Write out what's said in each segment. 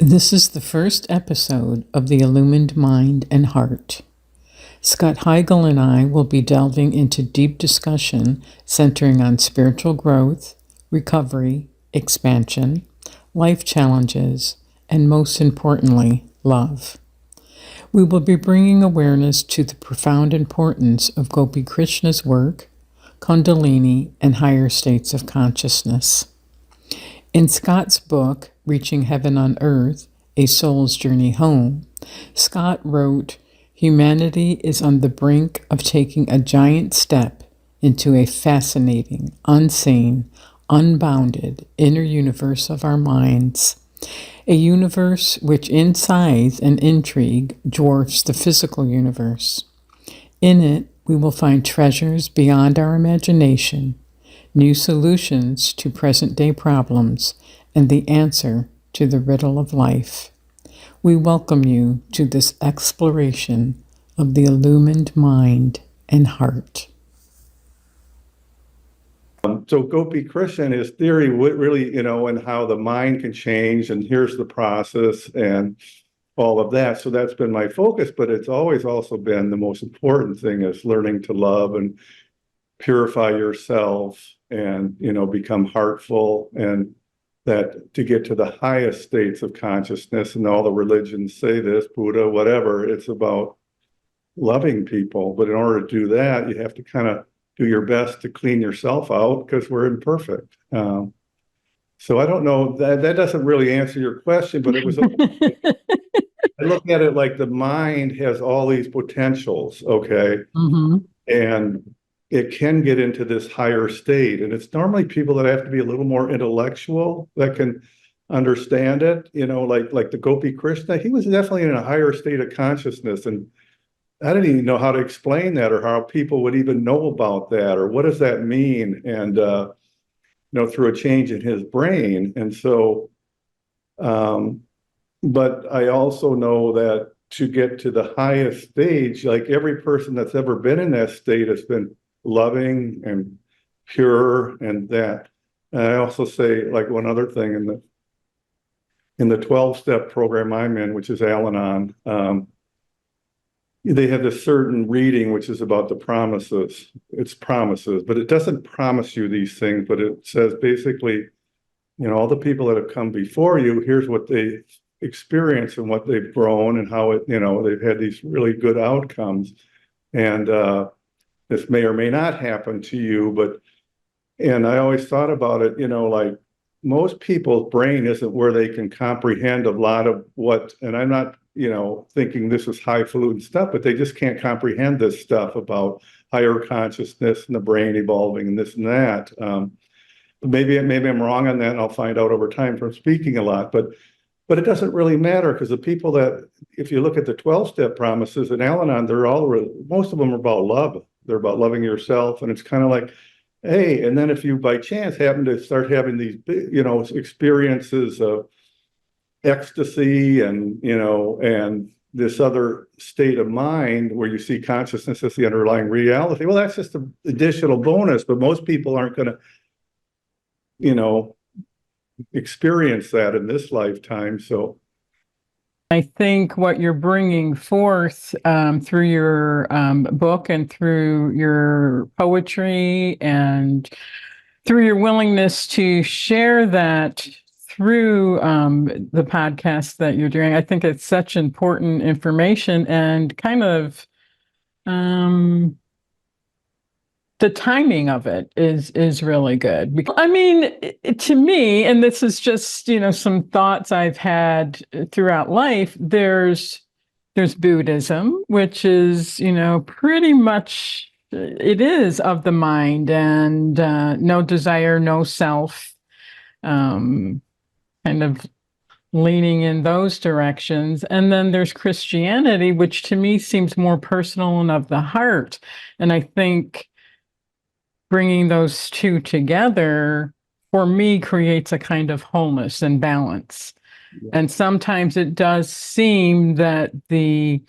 This is the first episode of the Illumined Mind and Heart. Scott Hiegel and I will be delving into deep discussion centering on spiritual growth, recovery, expansion, life challenges, and most importantly, love. We will be bringing awareness to the profound importance of Gopi Krishna's work, Kundalini, and higher states of consciousness. In Scott's book, Reaching Heaven on Earth, A Soul's Journey Home, Scott wrote, "Humanity is on the brink of taking a giant step into a fascinating, unseen, unbounded inner universe of our minds, a universe which in size and intrigue dwarfs the physical universe. In it, we will find treasures beyond our imagination, new solutions to present-day problems, and the answer to the riddle of life. We welcome you to this exploration of the illumined mind and heart." So Gopi Krishna and his theory really, and how the mind can change, and here's the process and all of that. So that's been my focus, but it's always also been the most important thing is learning to love and purify yourself and, become heartful, and that to get to the highest states of consciousness, and all the religions say this, Buddha, whatever, it's about loving people. But in order to do that, you have to kind of do your best to clean yourself out because we're imperfect. So I don't know, that doesn't really answer your question, but it was, I look at it like the mind has all these potentials, okay? Mm-hmm. And it can get into this higher state. And it's normally people that have to be a little more intellectual that can understand it, like the Gopi Krishna, he was definitely in a higher state of consciousness. And I didn't even know how to explain that, or how people would even know about that, or what does that mean? And, through a change in his brain. And so, but I also know that to get to the highest stage, like every person that's ever been in that state has been loving and pure, and that. And I also say, like, one other thing in the 12-step program I'm in, which is Al-Anon, they have this certain reading which is about the promises. It's promises, but it doesn't promise you these things, but it says basically, all the people that have come before you, here's what they experience and what they've grown, and how they've had these really good outcomes. And this may or may not happen to you, and I always thought about it, like most people's brain isn't where they can comprehend a lot of what, and I'm not, thinking this is highfalutin stuff, but they just can't comprehend this stuff about higher consciousness and the brain evolving and this and that. Maybe I'm wrong on that, and I'll find out over time from speaking a lot, but it doesn't really matter, because the people that, if you look at the 12-step promises in Al-Anon, most of them are about love. They're about loving yourself. And it's kind of like, hey, and then if you by chance happen to start having these, experiences of ecstasy and, and this other state of mind where you see consciousness as the underlying reality, well, that's just an additional bonus, but most people aren't going to, experience that in this lifetime. So I think what you're bringing forth through your book and through your poetry and through your willingness to share that through the podcast that you're doing, I think it's such important information, and kind of the timing of it is really good. I mean, to me, and this is just, some thoughts I've had throughout life, there's Buddhism, which is, pretty much, it is of the mind, and no desire, no self, kind of leaning in those directions. And then there's Christianity, which to me seems more personal and of the heart. And I think bringing those two together, for me, creates a kind of wholeness and balance. Yeah. And sometimes it does seem that the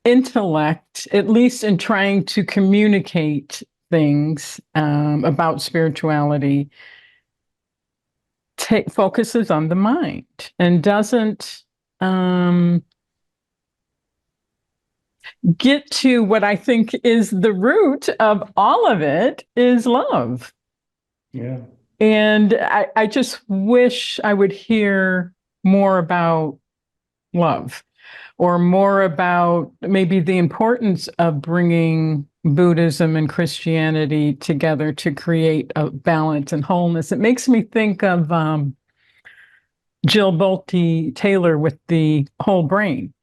intellect, at least in trying to communicate things about spirituality, focuses on the mind and doesn't get to what I think is the root of all of it, is love. Yeah. And I just wish I would hear more about love, or more about maybe the importance of bringing Buddhism and Christianity together to create a balance and wholeness. It makes me think of Jill Bolte Taylor with the whole brain.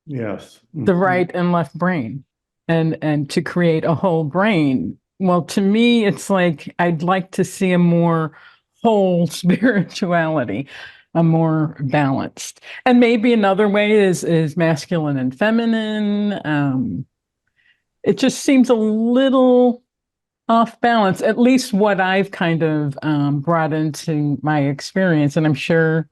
Yes. The right and left brain, and to create a whole brain. Well, to me, it's like I'd like to see a more whole spirituality, a more balanced. And maybe another way is masculine and feminine. It just seems a little off balance, at least what I've kind of brought into my experience. And I'm sure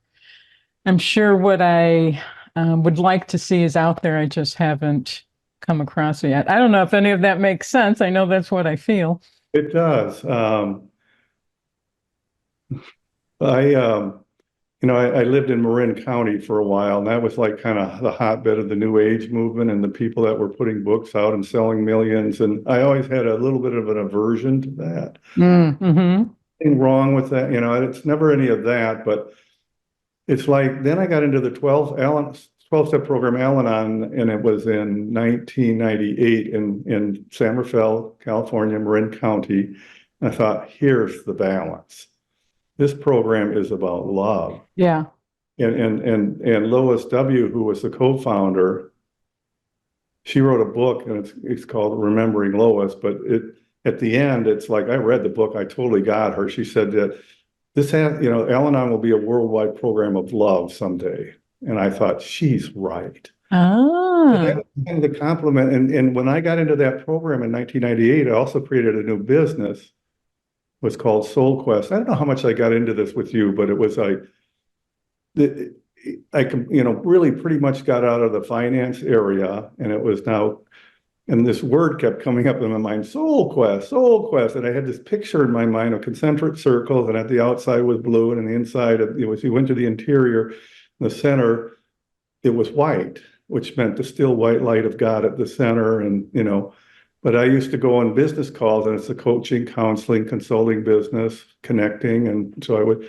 what I would like to see is out there. I just haven't come across it yet. I don't know if any of that makes sense. I know that's what I feel. It does. I lived in Marin County for a while, and that was like kind of the hotbed of the New Age movement and the people that were putting books out and selling millions. And I always had a little bit of an aversion to that. Mm-hmm. Nothing wrong with that, it's never any of that, but it's like, then I got into the 12-step program Al-Anon, and it was in 1998 in San Rafael, California, Marin County. And I thought, here's the balance. This program is about love. Yeah. And Lois W., who was the co-founder, she wrote a book, and it's called Remembering Lois, but at the end, it's like, I read the book, I totally got her. She said that Al-Anon will be a worldwide program of love someday. And I thought, she's right. Ah. And that was kind of the compliment. And when I got into that program in 1998, I also created a new business. It was called Solquest. I don't know how much I got into this with you, but it was like, really pretty much got out of the finance area, and it was now, and this word kept coming up in my mind, Solquest. And I had this picture in my mind of concentric circles, and at the outside was blue, and on the inside, you went to the interior, in the center, it was white, which meant the still white light of God at the center. And, but I used to go on business calls, and it's a coaching, counseling, consulting business, connecting. And so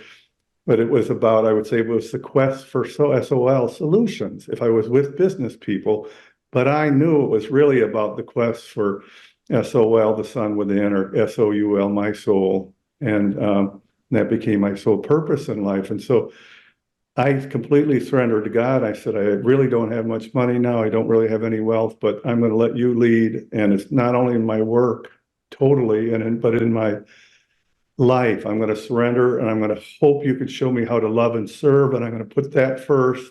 but it was about, I would say it was the quest for SOL solutions if I was with business people. But I knew it was really about the quest for SOL, the sun within, or SOUL, my soul. And that became my sole purpose in life. And so I completely surrendered to God. I said, I really don't have much money now. I don't really have any wealth, but I'm going to let you lead. And it's not only in my work totally, but in my life. I'm going to surrender, and I'm going to hope you can show me how to love and serve. And I'm going to put that first.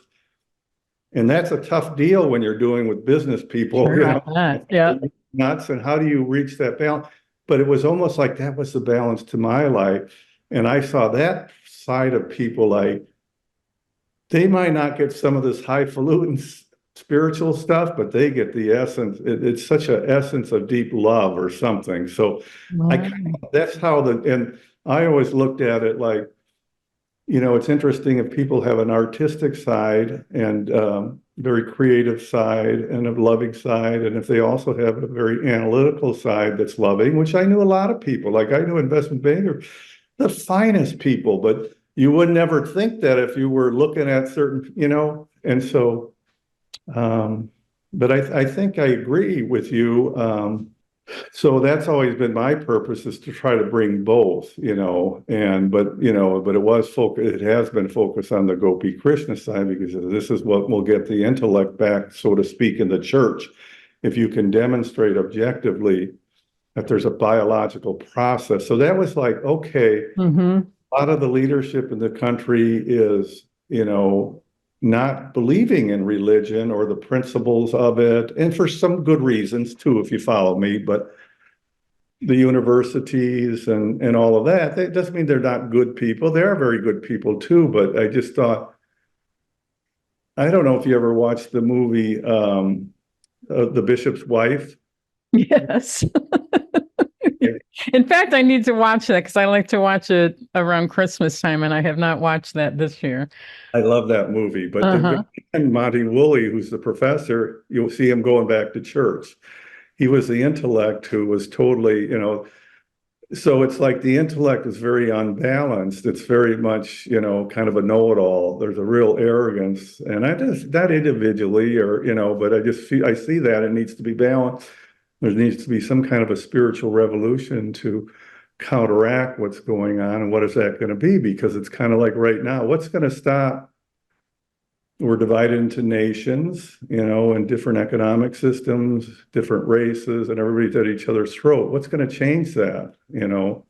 And that's a tough deal when you're doing with business people, Sure, yeah. Nuts. And how do you reach that balance? But it was almost like that was the balance to my life. And I saw that side of people, like, they might not get some of this highfalutin spiritual stuff, but they get the essence. It's such an essence of deep love or something. So that's how and I always looked at it like, it's interesting if people have an artistic side and very creative side and a loving side, and if they also have a very analytical side that's loving, which I knew a lot of people, like I knew investment bankers, the finest people, but you would never think that if you were looking at certain, and so, but I think I agree with you. So that's always been my purpose, is to try to bring both, but it has been focused on the Gopi Krishna side, because this is what will get the intellect back, so to speak, in the church. If you can demonstrate objectively that there's a biological process. So that was like, okay, a lot of the leadership in the country is, not believing in religion or the principles of it, and for some good reasons too, if you follow me, but the universities and all of that, it doesn't mean they're not good people. They are very good people too, but I just thought, I don't know if you ever watched the movie, The Bishop's Wife. Yes. In fact, I need to watch that because I like to watch it around Christmas time, and I have not watched that this year. I love that movie, but Uh-huh. and Monty Woolley, who's the professor, you'll see him going back to church. He was the intellect who was totally, so it's like the intellect is very unbalanced. It's very much, kind of a know-it-all. There's a real arrogance, and I just not individually but I just feel I see that it needs to be balanced. There needs to be some kind of a spiritual revolution to counteract what's going on, and what is that going to be? Because it's kind of like right now, what's going to stop? We're divided into nations, and different economic systems, different races, and everybody's at each other's throat. What's going to change that? So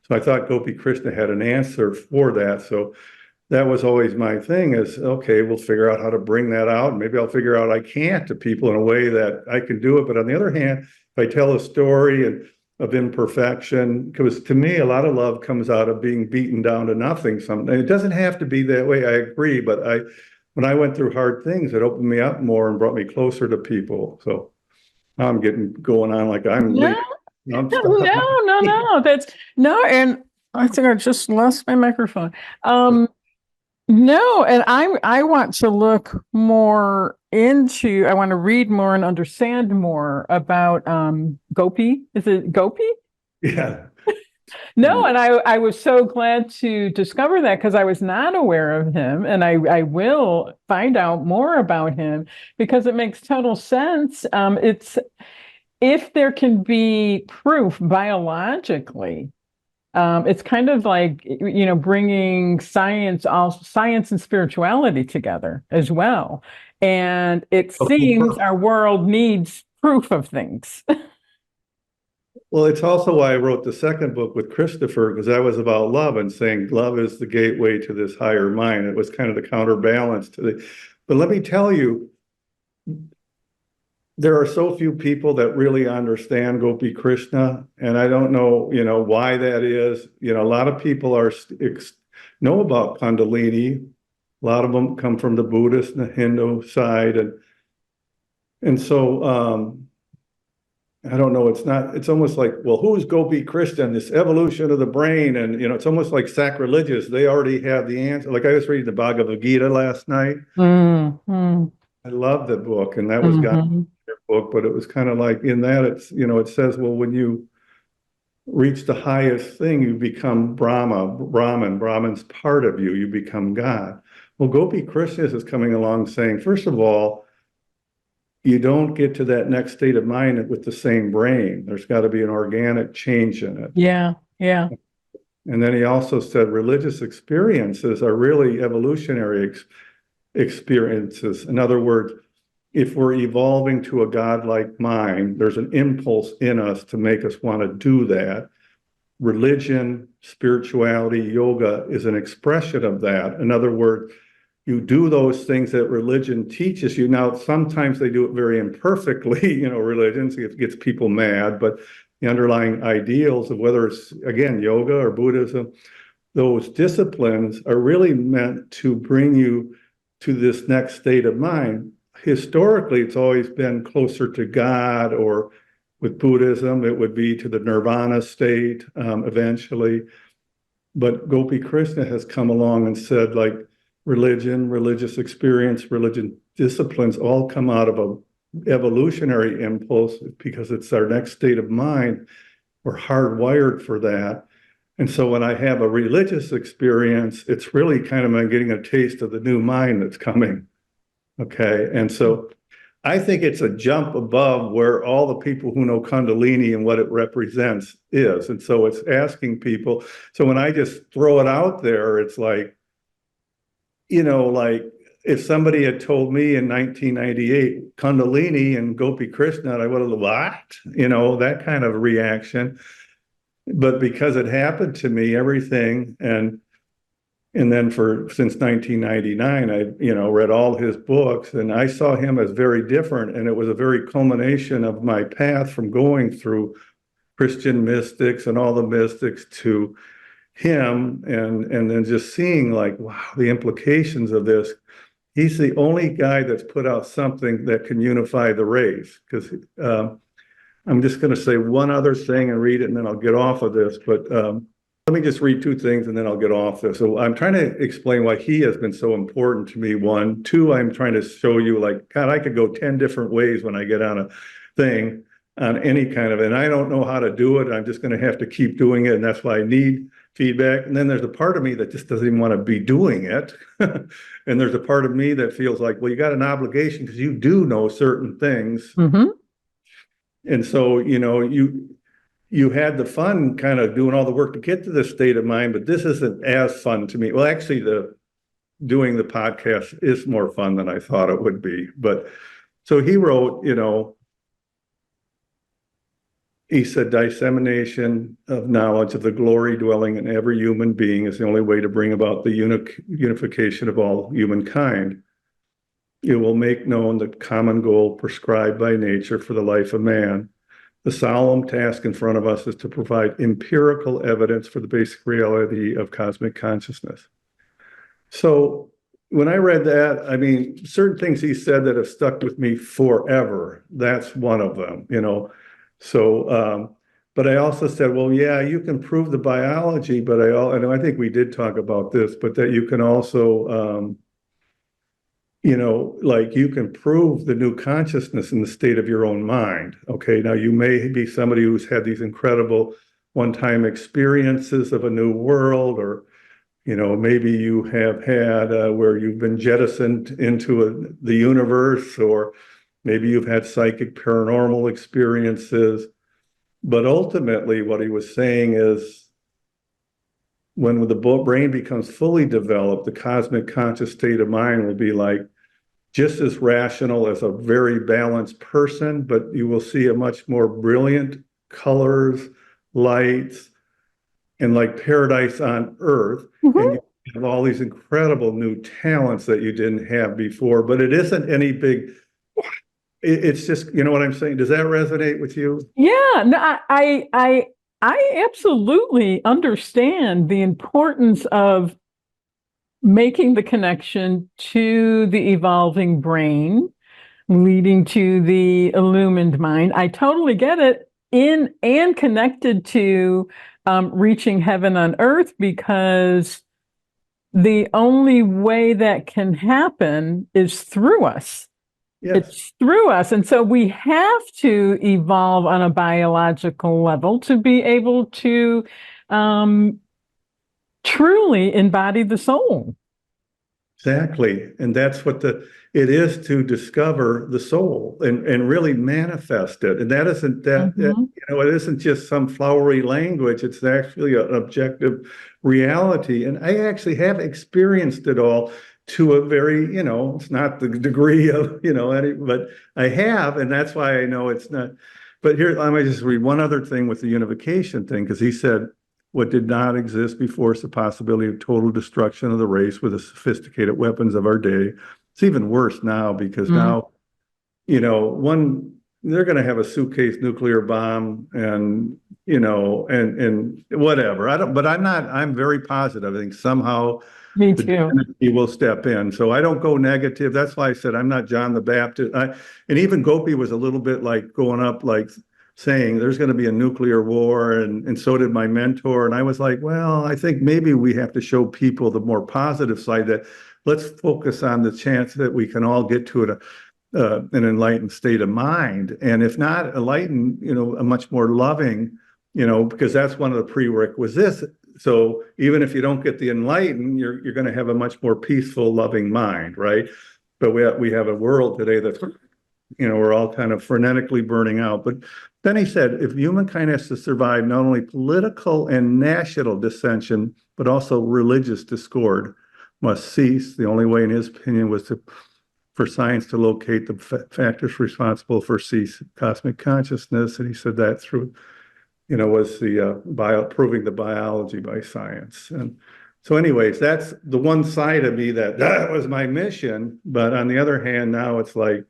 I thought Gopi Krishna had an answer for that. So that was always my thing is, okay, we'll figure out how to bring that out. And maybe I'll figure out I can't to people in a way that I can do it. But on the other hand, if I tell a story of imperfection, because to me, a lot of love comes out of being beaten down to nothing. Something it doesn't have to be that way. I agree. But when I went through hard things, it opened me up more and brought me closer to people. So I'm getting going on like I'm No, leaving. no. That's no, and I think I just lost my microphone. No, and I want to look more into, I want to read more and understand more about Gopi. Is it Gopi? Yeah. No, and I was so glad to discover that because I was not aware of him, and I will find out more about him because it makes total sense. It's if there can be proof biologically, it's kind of like bringing science and spirituality together as well. And it seems our world needs proof of things. Well, it's also why I wrote the second book with Christopher, because that was about love and saying love is the gateway to this higher mind. It was kind of the counterbalance to the. But let me tell you, there are so few people that really understand Gopi Krishna, and I don't know, why that is. A lot of people know about Kundalini. A lot of them come from the Buddhist and the Hindu side, and so. I don't know. It's almost like, well, who's Gopi Krishna and this evolution of the brain? And, it's almost like sacrilegious. They already have the answer. Like I was reading the Bhagavad Gita last night. Mm-hmm. I love the book, and that was God's book, but it was kind of like in that it says, well, when you reach the highest thing, you become Brahman's part of you. You become God. Well, Gopi Krishna is coming along saying, first of all, you don't get to that next state of mind with the same brain. There's got to be an organic change in it. Yeah. And then he also said religious experiences are really evolutionary experiences. In other words, if we're evolving to a godlike mind, there's an impulse in us to make us want to do that. Religion, spirituality, yoga is an expression of that. In other words, you do those things that religion teaches you. Now, sometimes they do it very imperfectly, religion gets people mad, but the underlying ideals of whether it's, again, yoga or Buddhism, those disciplines are really meant to bring you to this next state of mind. Historically, it's always been closer to God, or with Buddhism, it would be to the nirvana state eventually. But Gopi Krishna has come along and said, like, religion, religious experience, religion disciplines all come out of a evolutionary impulse because it's our next state of mind. We're hardwired for that. And so when I have a religious experience, it's really kind of I'm getting a taste of the new mind that's coming. Okay. And so I think it's a jump above where all the people who know Kundalini and what it represents is. And so it's asking people. So when I just throw it out there, it's like, like if somebody had told me in 1998 Kundalini and Gopi Krishna, I would have what? That kind of reaction. But because it happened to me, everything, and then since 1999, I read all his books, and I saw him as very different, and it was a very culmination of my path from going through Christian mystics and all the mystics to him, and then just seeing like, wow, the implications of this. He's the only guy that's put out something that can unify the race, because I'm just going to say one other thing and read it, and then I'll get off of this. But let me just read two things, and then I'll get off this. So I'm trying to explain why he has been so important to me. One, two, I'm trying to show you, like, God, I could go 10 different ways when I get on a thing, on any kind of, and I don't know how to do it. I'm just going to have to keep doing it, and that's why I need feedback. And then there's a part of me that just doesn't even want to be doing it. And there's a part of me that feels like, well, you got an obligation because you do know certain things. Mm-hmm. And so, you had the fun kind of doing all the work to get to this state of mind, but this isn't as fun to me. Well, actually, doing the podcast is more fun than I thought it would be. But so he wrote, he said, dissemination of knowledge of the glory dwelling in every human being is the only way to bring about the unification of all humankind. It will make known the common goal prescribed by nature for the life of man. The solemn task in front of us is to provide empirical evidence for the basic reality of cosmic consciousness. So when I read that, I mean, certain things he said that have stuck with me forever. That's one of them, So, but I also said, well, yeah, you can prove the biology, but and I think we did talk about this, but that you can also, like you can prove the new consciousness in the state of your own mind. Okay, now you may be somebody who's had these incredible one-time experiences of a new world, or, maybe you have had where you've been jettisoned into the universe, or maybe you've had psychic paranormal experiences. But ultimately, what he was saying is, when the brain becomes fully developed, the cosmic conscious state of mind will be like just as rational as a very balanced person, but you will see a much more brilliant colors, lights, and like paradise on earth. Mm-hmm. And you have all these incredible new talents that you didn't have before, but it isn't any big, it's just, you know what I'm saying? Does that resonate with you? Yeah, no, I absolutely understand the importance of making the connection to the evolving brain, leading to the illumined mind. I totally get it, and connected to reaching heaven on earth, because the only way that can happen is through us. Yes. It's through us. And so we have to evolve on a biological level to be able to truly embody the soul. Exactly. And that's what it is, to discover the soul and really manifest it. And that isn't it isn't just some flowery language. It's actually an objective reality. And I actually have experienced it all to a very, it's not the degree of, but I have, and that's why I know it's not. But here, let me just read one other thing with the unification thing, because he said, what did not exist before is the possibility of total destruction of the race with the sophisticated weapons of our day. It's even worse now, because now, they're going to have a suitcase nuclear bomb and whatever. I'm very positive. I think somehow Me the too. divinity will step in. So I don't go negative. That's why I said I'm not John the Baptist. And even Gopi was a little bit like going up, like saying there's going to be a nuclear war, and so did my mentor. And I was like, well, I think maybe we have to show people the more positive side, that let's focus on the chance that we can all get to an enlightened state of mind. And if not enlightened, a much more loving, because that's one of the prerequisites. So even if you don't get the enlightened, you're going to have a much more peaceful, loving mind, right? But we have a world today that's, we're all kind of frenetically burning out. But then he said, if humankind has to survive not only political and national dissension, but also religious discord must cease. The only way, in his opinion, was for science to locate the factors responsible for cosmic consciousness. And he said that through was the proving the biology by science. And so anyways, that's the one side of me that was my mission. But on the other hand, now it's like,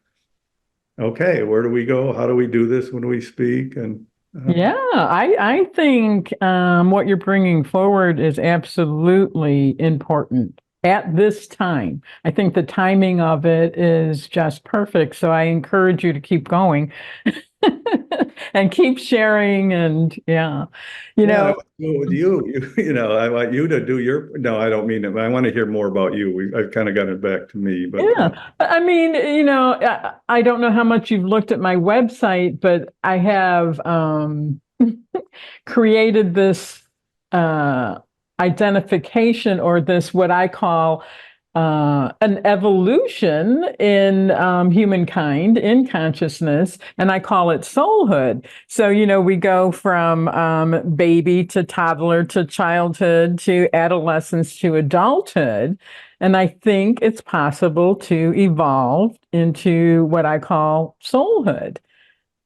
okay, where do we go? How do we do this when we speak? And yeah, I think what you're bringing forward is absolutely important at this time. I think the timing of it is just perfect. So I encourage you to keep going. And keep sharing. And yeah, you Well, I know, want to go with you. I want you to do your, no, I don't mean it, but I want to hear more about you. I've kind of got it back to me, but yeah. I mean, I don't know how much you've looked at my website, but I have created this uh, identification, or this what I call an evolution in humankind, in consciousness, and I call it soulhood. So, we go from baby to toddler to childhood to adolescence to adulthood. And I think it's possible to evolve into what I call soulhood.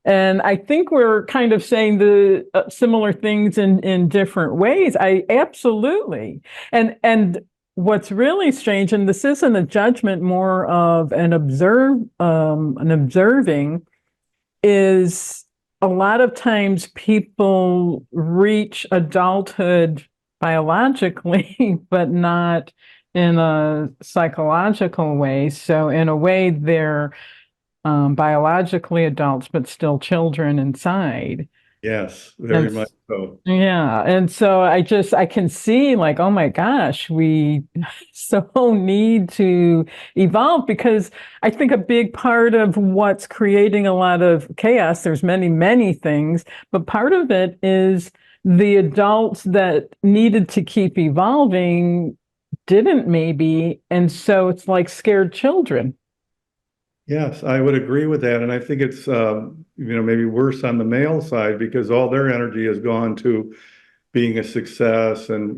And I think we're kind of saying the similar things in different ways. I absolutely. And what's really strange, and this isn't a judgment, more of an observing, is a lot of times people reach adulthood biologically, but not in a psychological way. So in a way, they're biologically adults, but still children inside. yes, very And much so. yeah, and so I can see, like, oh my gosh, we so need to evolve, because I think a big part of what's creating a lot of chaos, there's many, many things, but part of it is the adults that needed to keep evolving didn't, maybe, and so it's like scared children. Yes, I would agree with that. And I think it's, maybe worse on the male side because all their energy has gone to being a success and,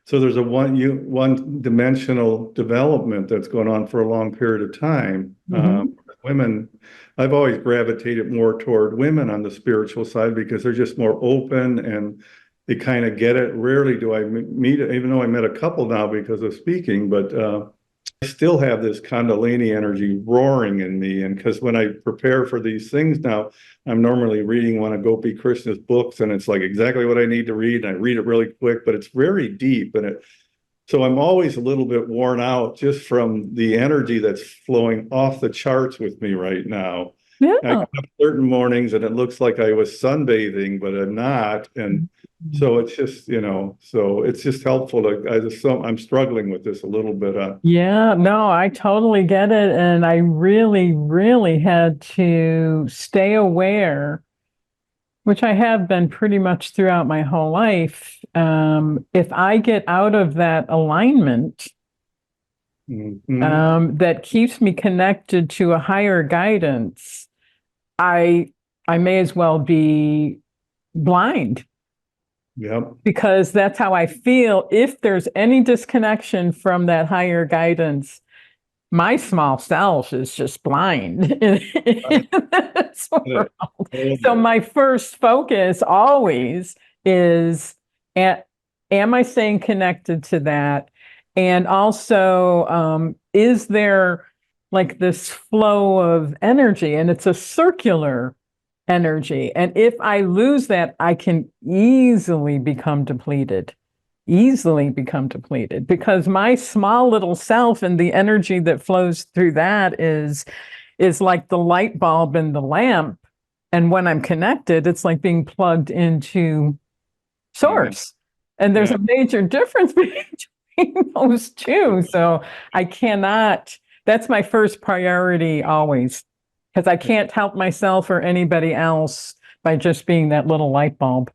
so there's a one dimensional development that's going on for a long period of time. Women, I've always gravitated more toward women on the spiritual side because they're just more open and they kind of get it. Rarely do I meet, even though I met a couple now because of speaking, but I still have this Kundalini energy roaring in me. And because when I prepare for these things now, I'm normally reading one of Gopi Krishna's books, and it's like exactly what I need to read. And I read it really quick, but it's very deep. So I'm always a little bit worn out just from the energy that's flowing off the charts with me right now. I Yeah. get up certain mornings and it looks like I was sunbathing, but I'm not. And so it's just, so it's just helpful I'm struggling with this a little bit. Yeah, no, I totally get it. And I really, really had to stay aware, which I have been pretty much throughout my whole life. If I get out of that alignment, that keeps me connected to a higher guidance, I may as well be blind. Yep. Because that's how I feel. If there's any disconnection from that higher guidance, my small self is just blind in this world. So my first focus always is, am I staying connected to that? And also, is there like this flow of energy? And it's a circular energy. And if I lose that, I can easily become depleted, because my small little self and the energy that flows through that is like the light bulb in the lamp. And when I'm connected, it's like being plugged into source. And there's a major difference between those two. So I cannot, that's my first priority always, because I can't help myself or anybody else by just being that little light bulb.